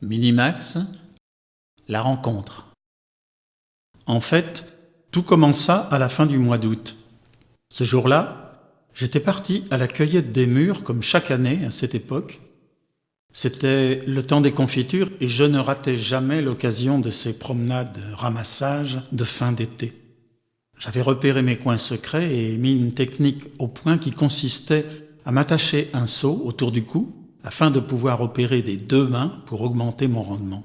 Minimax, la rencontre. En fait, tout commença à la fin du mois d'août. Ce jour-là, j'étais parti à la cueillette des mûres comme chaque année à cette époque. C'était le temps des confitures et je ne ratais jamais l'occasion de ces promenades ramassages de fin d'été. J'avais repéré mes coins secrets et mis une technique au point qui consistait à m'attacher un seau autour du cou afin de pouvoir opérer des deux mains pour augmenter mon rendement.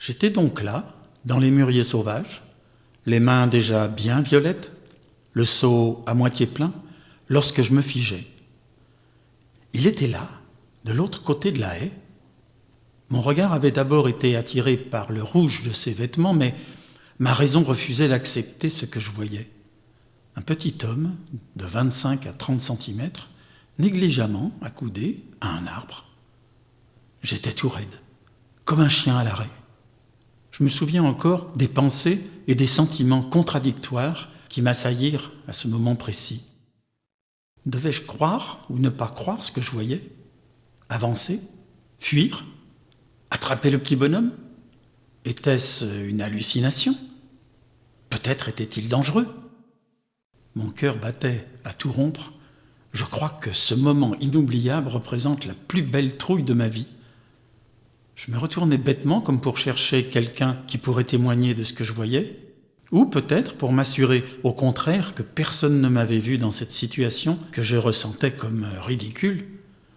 J'étais donc là, dans les mûriers sauvages, les mains déjà bien violettes, le seau à moitié plein, lorsque je me figeai. Il était là, de l'autre côté de la haie. Mon regard avait d'abord été attiré par le rouge de ses vêtements, mais ma raison refusait d'accepter ce que je voyais. Un petit homme de 25 à 30 centimètres, négligemment accoudé à un arbre. J'étais tout raide, comme un chien à l'arrêt. Je me souviens encore des pensées et des sentiments contradictoires qui m'assaillirent à ce moment précis. Devais-je croire ou ne pas croire ce que je voyais ? Avancer ? Fuir ? Attraper le petit bonhomme ? Était-ce une hallucination ? Peut-être était-il dangereux ? Mon cœur battait à tout rompre. Je crois que ce moment inoubliable représente la plus belle trouille de ma vie. Je me retournais bêtement comme pour chercher quelqu'un qui pourrait témoigner de ce que je voyais, ou peut-être pour m'assurer au contraire que personne ne m'avait vu dans cette situation que je ressentais comme ridicule,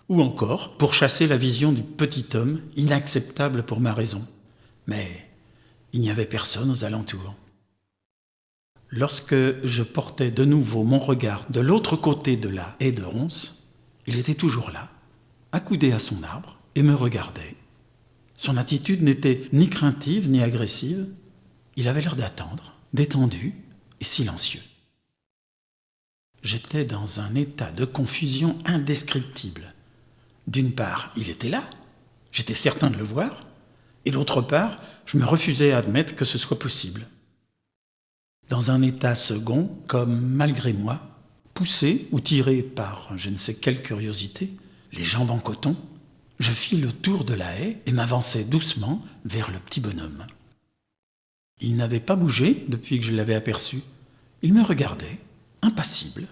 ou encore pour chasser la vision du petit homme inacceptable pour ma raison. Mais il n'y avait personne aux alentours. Lorsque je portais de nouveau mon regard de l'autre côté de la haie de ronces, il était toujours là, accoudé à son arbre, et me regardait. Son attitude n'était ni craintive ni agressive. Il avait l'air d'attendre, détendu et silencieux. J'étais dans un état de confusion indescriptible. D'une part, il était là, j'étais certain de le voir, et d'autre part, je me refusais à admettre que ce soit possible. Dans un état second, comme malgré moi, poussé ou tiré par je ne sais quelle curiosité, les jambes en coton, je fis le tour de la haie et m'avançai doucement vers le petit bonhomme. Il n'avait pas bougé depuis que je l'avais aperçu. Il me regardait, impassible.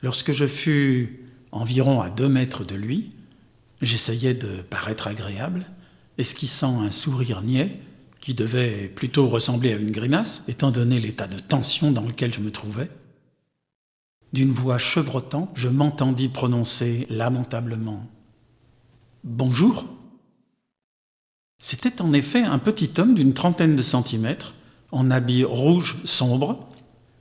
Lorsque je fus environ à 2 mètres de lui, j'essayai de paraître agréable, esquissant un sourire niais qui devait plutôt ressembler à une grimace, étant donné l'état de tension dans lequel je me trouvais. D'une voix chevrotante, je m'entendis prononcer lamentablement « Bonjour ». C'était en effet un petit homme d'une 30aine de centimètres, en habit rouge sombre,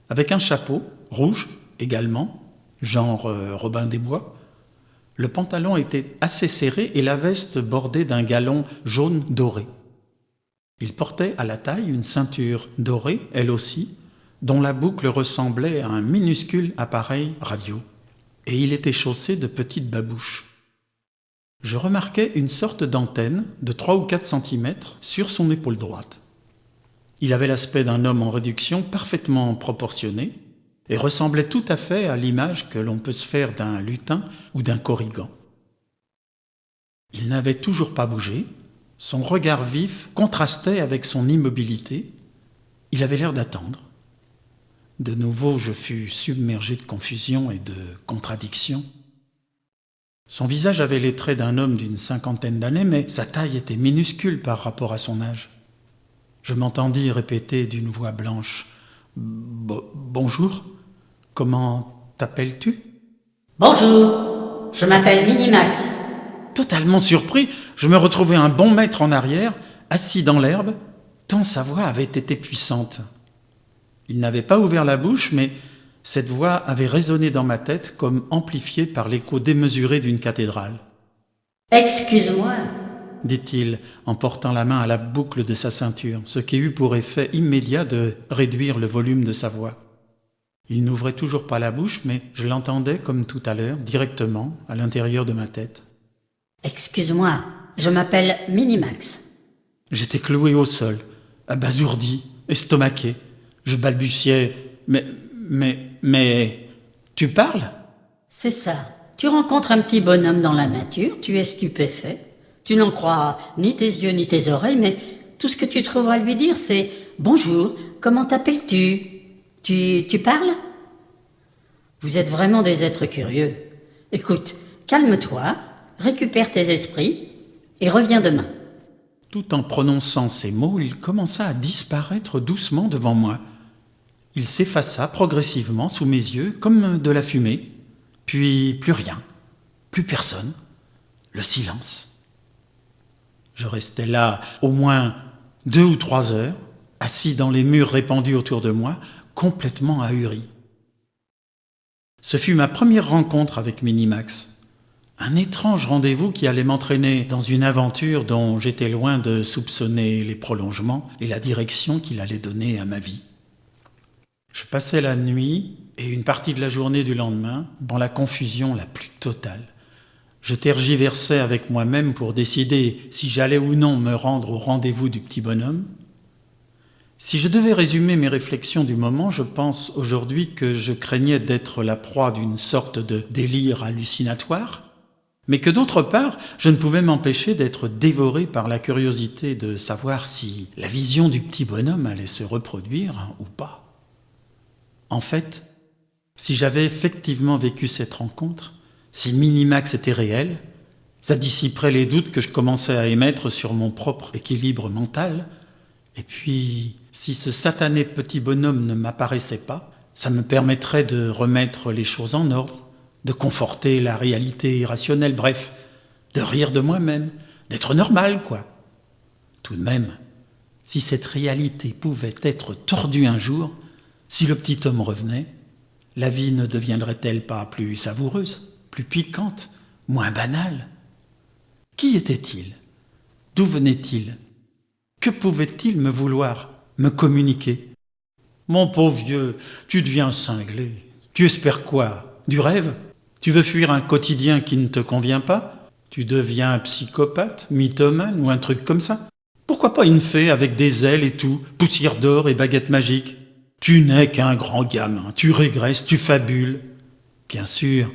avec un chapeau rouge également, genre Robin des Bois. Le pantalon était assez serré et la veste bordée d'un galon jaune doré. Il portait à la taille une ceinture dorée, elle aussi, dont la boucle ressemblait à un minuscule appareil radio. Et il était chaussé de petites babouches. Je remarquai une sorte d'antenne de 3 ou 4 centimètres sur son épaule droite. Il avait l'aspect d'un homme en réduction parfaitement proportionné et ressemblait tout à fait à l'image que l'on peut se faire d'un lutin ou d'un corrigan. Il n'avait toujours pas bougé. Son regard vif contrastait avec son immobilité. Il avait l'air d'attendre. De nouveau, je fus submergé de confusion et de contradiction. Son visage avait les traits d'un homme d'une 50aine d'années, mais sa taille était minuscule par rapport à son âge. Je m'entendis répéter d'une voix blanche « Bonjour, comment t'appelles-tu » ? « Bonjour, je m'appelle Minimax. » Totalement surpris, je me retrouvai un bon mètre en arrière, assis dans l'herbe, tant sa voix avait été puissante. Il n'avait pas ouvert la bouche, mais cette voix avait résonné dans ma tête comme amplifiée par l'écho démesuré d'une cathédrale. « Excuse-moi. » dit-il en portant la main à la boucle de sa ceinture, ce qui eut pour effet immédiat de réduire le volume de sa voix. Il n'ouvrait toujours pas la bouche, mais je l'entendais comme tout à l'heure, directement, à l'intérieur de ma tête. « Excuse-moi, je m'appelle Minimax. » J'étais cloué au sol, abasourdi, estomaqué. Je balbutiais « Mais, tu parles ?» C'est ça. Tu rencontres un petit bonhomme dans la nature, tu es stupéfait. Tu n'en crois ni tes yeux ni tes oreilles, mais tout ce que tu trouveras à lui dire, c'est « Bonjour, comment t'appelles-tu » Tu parles? Vous êtes vraiment des êtres curieux. Écoute, calme-toi, récupère tes esprits et reviens demain. » Tout en prononçant ces mots, il commença à disparaître doucement devant moi. Il s'effaça progressivement sous mes yeux comme de la fumée, puis plus rien, plus personne, le silence. Je restais là au moins 2 ou 3 heures, assis dans les murs répandus autour de moi, complètement ahuri. Ce fut ma première rencontre avec Minimax. Un étrange rendez-vous qui allait m'entraîner dans une aventure dont j'étais loin de soupçonner les prolongements et la direction qu'il allait donner à ma vie. Je passais la nuit et une partie de la journée du lendemain dans la confusion la plus totale. Je tergiversais avec moi-même pour décider si j'allais ou non me rendre au rendez-vous du petit bonhomme. Si je devais résumer mes réflexions du moment, je pense aujourd'hui que je craignais d'être la proie d'une sorte de délire hallucinatoire, mais que d'autre part, je ne pouvais m'empêcher d'être dévoré par la curiosité de savoir si la vision du petit bonhomme allait se reproduire ou pas. En fait, si j'avais effectivement vécu cette rencontre, si Minimax était réel, ça dissiperait les doutes que je commençais à émettre sur mon propre équilibre mental. Et puis, si ce satané petit bonhomme ne m'apparaissait pas, ça me permettrait de remettre les choses en ordre, de conforter la réalité irrationnelle, bref, de rire de moi-même, d'être normal, quoi. Tout de même, si cette réalité pouvait être tordue un jour, si le petit homme revenait, la vie ne deviendrait-elle pas plus savoureuse, plus piquante, moins banale? Qui était-il? D'où venait-il? Que pouvait-il me vouloir, me communiquer? Mon pauvre vieux, tu deviens cinglé. Tu espères quoi? Du rêve? Tu veux fuir un quotidien qui ne te convient pas? Tu deviens un psychopathe, mythomane ou un truc comme ça? Pourquoi pas une fée avec des ailes et tout, poussière d'or et baguette magique? Tu n'es qu'un grand gamin, tu régresses, tu fabules. Bien sûr,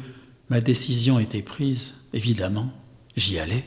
ma décision était prise, évidemment, j'y allais.